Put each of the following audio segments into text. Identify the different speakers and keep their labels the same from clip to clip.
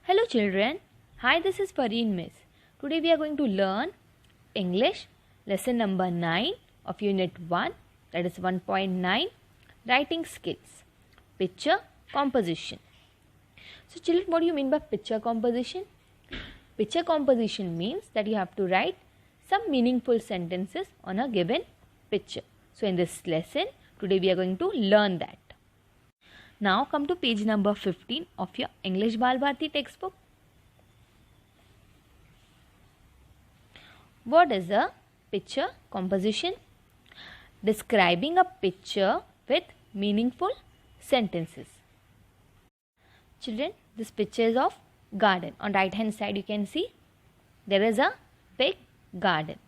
Speaker 1: Hello children, hi, this is Pareen Miss. Today we are going to learn English lesson number 9 of unit 1, that is 1.9, writing skills, picture composition. So children, what do you mean by picture composition? Picture composition means that you have to write some meaningful sentences on a given picture. So in this lesson, today we are going to learn that. Now come to page number 15 of your English Balbharati textbook. What is a picture composition? Describing a picture with meaningful sentences. Children, this picture is of garden. On right hand side you can see there is a big garden.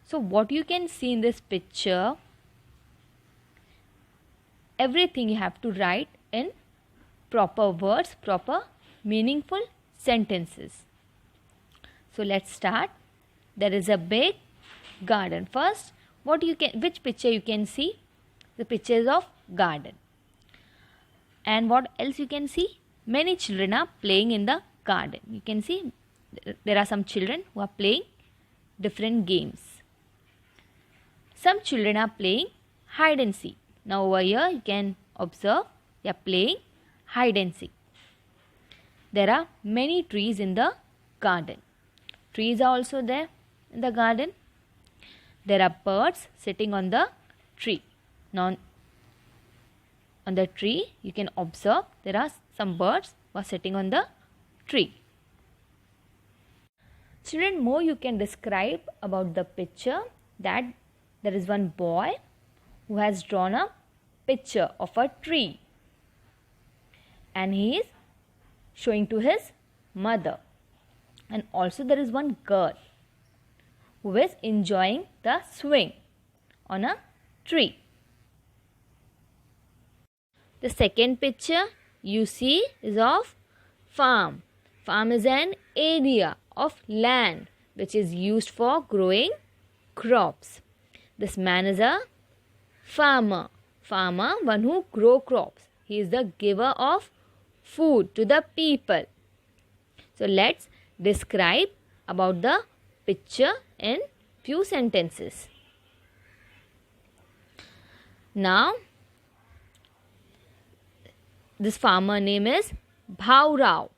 Speaker 1: So what you can see in this picture, everything you have to write in proper words, proper meaningful sentences. So let's start. There is a big garden. First, which picture you can see? The pictures of garden. And what else you can see? Many children are playing in the garden. You can see there are some children who are playing different games. Some children are playing hide and seek. Now over here you can observe they are playing hide and seek. There are many trees in the garden. Trees are also there in the garden. There are birds sitting on the tree. Now on the tree you can observe there are some birds who are sitting on the tree. Children, more you can describe about the picture that there is one boy who has drawn a picture of a tree and he is showing to his mother, and also there is one girl who is enjoying the swing on a tree. The second picture you see is of farm. Farm is an area of land which is used for growing crops. This man is a farmer. Farmer, one who grow crops. He is the giver of food to the people. So let's describe about the picture in few sentences. Now, this farmer name is Bhaurao.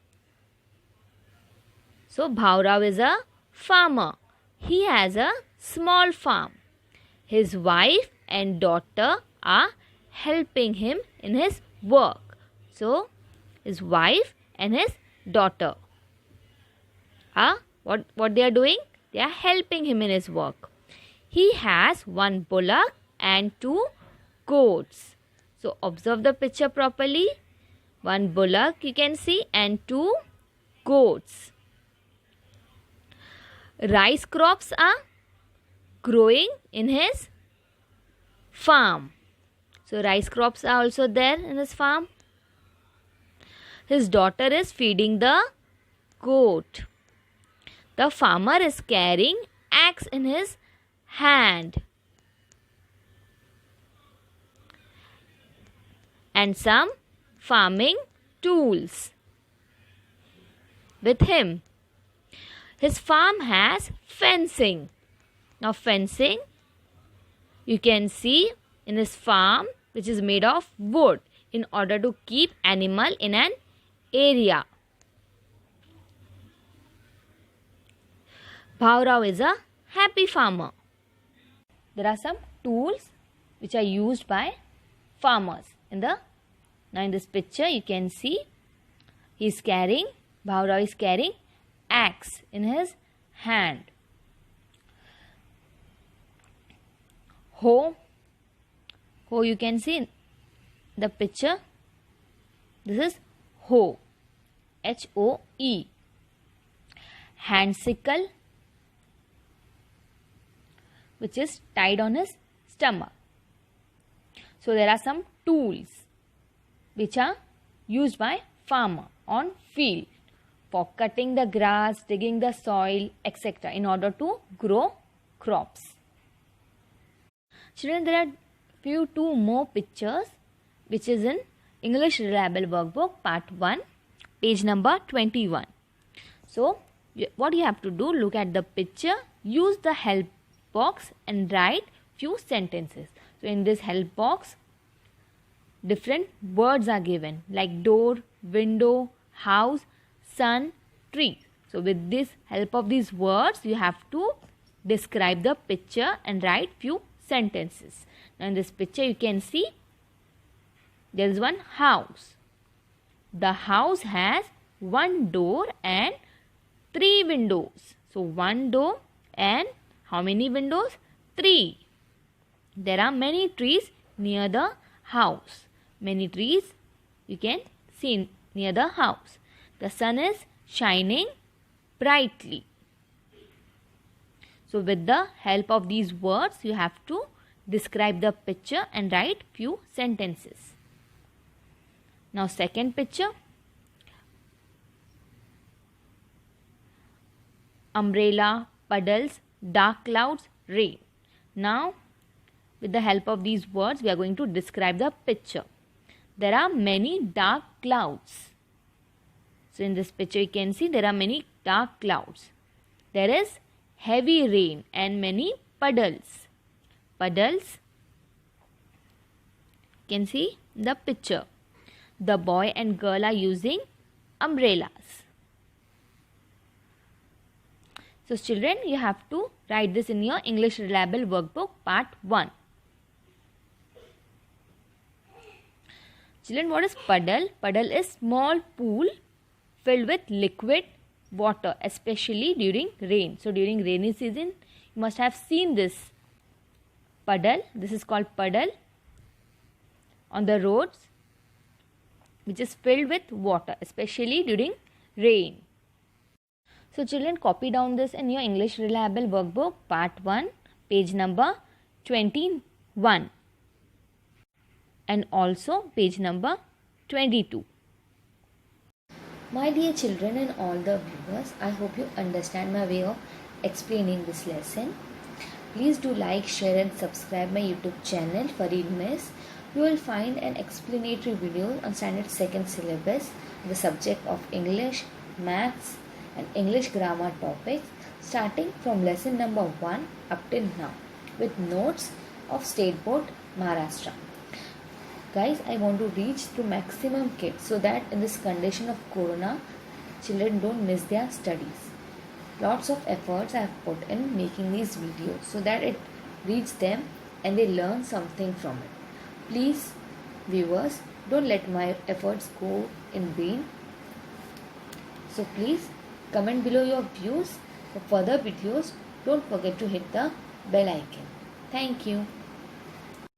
Speaker 1: So Bhaurao is a farmer. He has a small farm. His wife and daughter are helping him in his work. So his wife and his daughter are what they are doing? They are helping him in his work. He has one bullock and two goats. So observe the picture properly. One bullock you can see and two goats. Rice crops are growing in his farm. So rice crops are also there in his farm. His daughter is feeding the goat. The farmer is carrying axe in his hand and some farming tools with him. His farm has fencing. Now fencing you can see in his farm which is made of wood in order to keep animal in an area. Bhaurao is a happy farmer. There are some tools which are used by farmers. Now in this picture you can see Bhaurao is carrying axe in his hand. Hoe you can see in the picture. This is hoe. H-O-E. Hand sickle which is tied on his stomach. So there are some tools which are used by farmer on field for cutting the grass, digging the soil, etc. in order to grow crops. Children, there are two more pictures which is in English Reliable Workbook Part 1 page number 21. So what you have to do, look at the picture, use the help box and write few sentences. So in this help box, different words are given like door, window, house, sun, tree. So with this help of these words, you have to describe the picture and write few sentences. Now in this picture you can see there is one house. The house has one door and 3 windows. So one door and how many windows? 3. There are many trees near the house. Many trees you can see near the house. The sun is shining brightly. So with the help of these words, you have to describe the picture and write few sentences. Now second picture. Umbrella, puddles, dark clouds, rain. Now with the help of these words, we are going to describe the picture. There are many dark clouds. So in this picture you can see there are many dark clouds. There is heavy rain and many puddles. Puddles you can see the picture. The boy and girl are using umbrellas. So children, you have to write this in your English Reliable Workbook Part 1. Children, what is puddle? Puddle is small pool filled with liquid water, especially during rain. So during rainy season, you must have seen this puddle. This is called puddle on the roads, which is filled with water, especially during rain. So children, copy down this in your English Reliable Workbook Part 1, page number 21 and also page number 22.
Speaker 2: My dear children and all the viewers, I hope you understand my way of explaining this lesson. Please do like, share and subscribe my YouTube channel Fareed Miss. You will find an explanatory video on standard 2nd syllabus, the subject of English, Maths and English grammar topics starting from lesson number 1 up till now with notes of State Board Maharashtra. Guys, I want to reach to maximum kids so that in this condition of corona, children don't miss their studies. Lots of efforts I have put in making these videos so that it reaches them and they learn something from it. Please, viewers, don't let my efforts go in vain. So please comment below your views. For further videos, don't forget to hit the bell icon. Thank you.